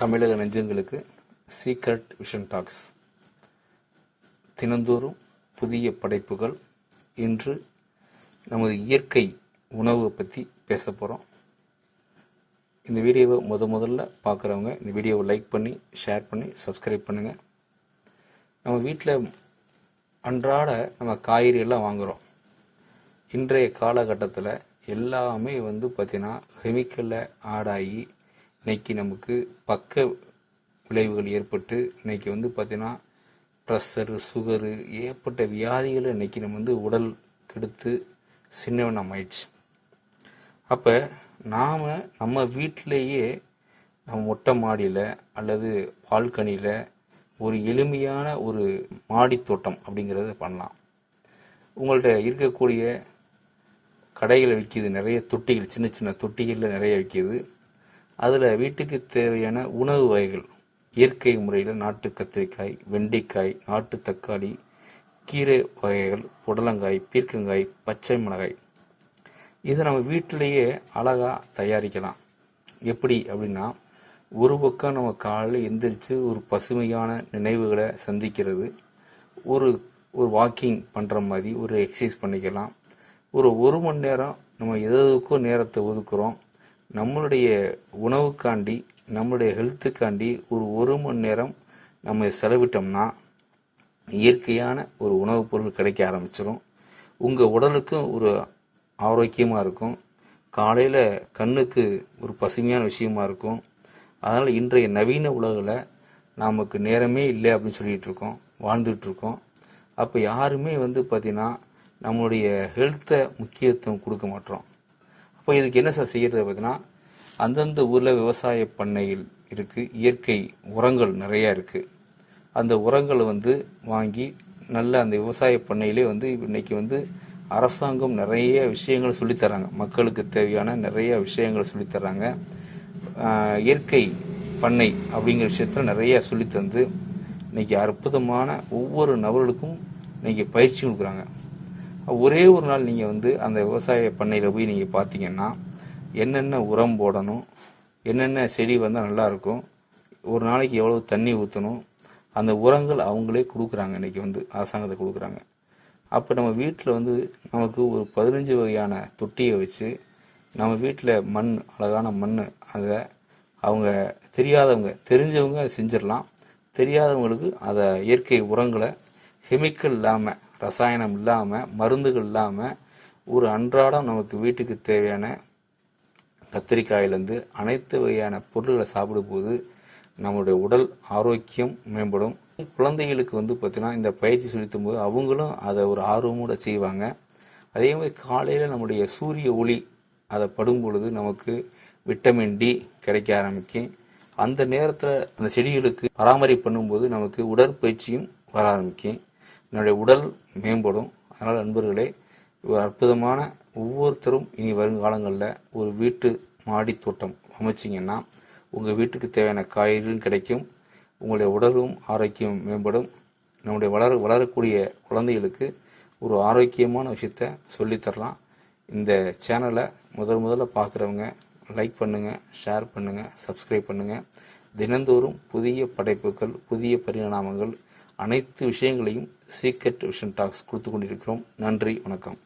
தமிழக நெஞ்சங்களுக்கு secret vision tax தினந்தோறும் புதிய படைப்புகள். இன்று நமது இயற்கை உணவை பற்றி பேச போகிறோம். இந்த வீடியோவை முதல்ல பார்க்குறவங்க இந்த வீடியோவை லைக் பண்ணி ஷேர் பண்ணி சப்ஸ்கிரைப் பண்ணுங்கள். நம்ம வீட்டில் அன்றாட நம்ம காய்கறி எல்லாம் வாங்குகிறோம். இன்றைய காலகட்டத்தில் எல்லாமே பார்த்திங்கன்னா கெமிக்கலில் ஆடாகி இன்றைக்கி நமக்கு பக்க விளைவுகள் ஏற்பட்டு இன்றைக்கி பார்த்திங்கன்னா ப்ரெஷரு சுகரு ஏற்பட்ட வியாதிகளை இன்றைக்கி நம்ம உடல் கெடுத்து சின்னவனம் ஆயிடுச்சு. அப்போ நாம் நம்ம வீட்டிலேயே நம்ம மொட்டை மாடியில் அல்லது பால்கனியில் ஒரு எளிமையான ஒரு மாடி தோட்டம் அப்படிங்கிறத பண்ணலாம். உங்கள்கிட்ட இருக்கக்கூடிய கடைகளை விற்கிது நிறைய தொட்டிகள், சின்ன சின்ன தொட்டிகளில் நிறைய விற்கிது. அதில் வீட்டுக்கு தேவையான உணவு வகைகள் இயற்கை முறையில் நாட்டு கத்திரிக்காய், வெண்டைக்காய், நாட்டு தக்காளி, கீரை வகைகள், புடலங்காய், பீர்க்கங்காய், பச்சை மிளகாய், இதை நம்ம வீட்டிலேயே அழகாக தயாரிக்கலாம். எப்படி அப்படின்னா, ஒரு பக்கம் நம்ம காலையில் எந்திரிச்சு ஒரு பசுமையான நினைவுகளை சந்திக்கிறது, ஒரு வாக்கிங் பண்ணுற மாதிரி ஒரு எக்ஸசைஸ் பண்ணிக்கலாம். ஒரு மணி நேரம் நம்ம எதுக்கும் நேரத்தை ஒதுக்குறோம். நம்மளுடைய உணவுக்காண்டி நம்மளுடைய ஹெல்த்துக்காண்டி ஒரு மணி நேரம் நம்ம செலவிட்டோம்னா இயற்கையான ஒரு உணவுப் பொருள் கிடைக்க ஆரம்பிச்சிடும். உங்கள் உடலுக்கும் ஒரு ஆரோக்கியமாக இருக்கும். காலையில் கண்ணுக்கு ஒரு பசுமையான விஷயமா இருக்கும். அதனால் இன்றைய நவீன உலகில் நமக்கு நேரமே இல்லை அப்படின்னு சொல்லிகிட்டு இருக்கோம், வாழ்ந்துகிட்ருக்கோம். அப்போ யாருமே பார்த்திங்கன்னா நம்மளுடைய ஹெல்த்தை முக்கியத்துவம் கொடுக்க மாட்டோம். அப்போ இதுக்கு என்ன செய்கிறது பார்த்தீங்கன்னா, அந்தந்த ஊரில் விவசாய பண்ணைகள் இருக்குது, இயற்கை உரங்கள் நிறையா இருக்குது. அந்த உரங்களை வாங்கி நல்ல அந்த விவசாய பண்ணையிலே இன்றைக்கி அரசாங்கம் நிறைய விஷயங்கள் சொல்லித்தராங்க. மக்களுக்கு தேவையான நிறைய விஷயங்கள் சொல்லித்தராங்க. இயற்கை பண்ணை அப்படிங்கிற விஷயத்தில் நிறைய சொல்லித்தந்து இன்றைக்கி அற்புதமான ஒவ்வொரு நபர்களுக்கும் இன்றைக்கி பயிற்சி கொடுக்குறாங்க. ஒரே ஒரு நாள் நீங்கள் அந்த விவசாய பண்ணையில் போய் நீங்கள் பார்த்தீங்கன்னா என்னென்ன உரம் போடணும், என்னென்ன செடி வந்தால் நல்லாயிருக்கும், ஒரு நாளைக்கு எவ்வளோ தண்ணி ஊற்றணும், அந்த உரங்கள் அவங்களே கொடுக்குறாங்க. இன்றைக்கி அரசாங்கத்தை கொடுக்குறாங்க. அப்போ நம்ம வீட்டில் நமக்கு ஒரு 15 வகையான தொட்டியை வச்சு நம்ம வீட்டில் மண், அழகான மண், அதை அவங்க தெரியாதவங்க, தெரிஞ்சவங்க அதை செஞ்சிடலாம். தெரியாதவங்களுக்கு அதை இயற்கை உரங்களை கெமிக்கல் இல்லாமல், ரசாயனம் இல்லாமல், மருந்துகள் இல்லாமல் ஒரு அன்றாடம் நமக்கு வீட்டுக்கு தேவையான கத்திரிக்காயிலேருந்து அனைத்து வகையான பொருள்களை சாப்பிடும்போது நம்மளுடைய உடல் ஆரோக்கியம் மேம்படும். குழந்தைகளுக்கு பார்த்திங்கன்னா இந்த பயிற்சி செலுத்தும் போது அவங்களும் அதை ஒரு ஆர்வமோடு செய்வாங்க. அதே மாதிரி காலையில் நம்முடைய சூரிய ஒளி அதை படும் பொழுது நமக்கு விட்டமின் டி கிடைக்க ஆரம்பிக்கும். அந்த நேரத்தில் அந்த செடிகளுக்கு பராமரிப்பு பண்ணும்போது நமக்கு உடற்பயிற்சியும் வர ஆரம்பிக்கும். என்னுடைய உடல் மேம்படும். அதனால் நண்பர்களே, ஒரு அற்புதமான ஒவ்வொருத்தரும் இனி வருங்காலங்களில் ஒரு வீட்டு மாடி தோட்டம் அமைச்சிங்கன்னா உங்கள் வீட்டுக்கு தேவையான காய்கறிகளும் கிடைக்கும், உங்களுடைய உடலும் ஆரோக்கியம் மேம்படும். நம்முடைய வளரக்கூடிய குழந்தைகளுக்கு ஒரு ஆரோக்கியமான விஷயத்த சொல்லித்தரலாம். இந்த சேனலை முதல்ல பார்க்குறவங்க லைக் பண்ணுங்கள், ஷேர் பண்ணுங்கள், சப்ஸ்கிரைப் பண்ணுங்கள். தினந்தோறும் புதிய படைப்புகள், புதிய பரிணாமங்கள், அனைத்து விஷயங்களையும் சீக்ரெட் விஷன் டாக்ஸ் கொடுத்து கொண்டிருக்கிறோம். நன்றி, வணக்கம்.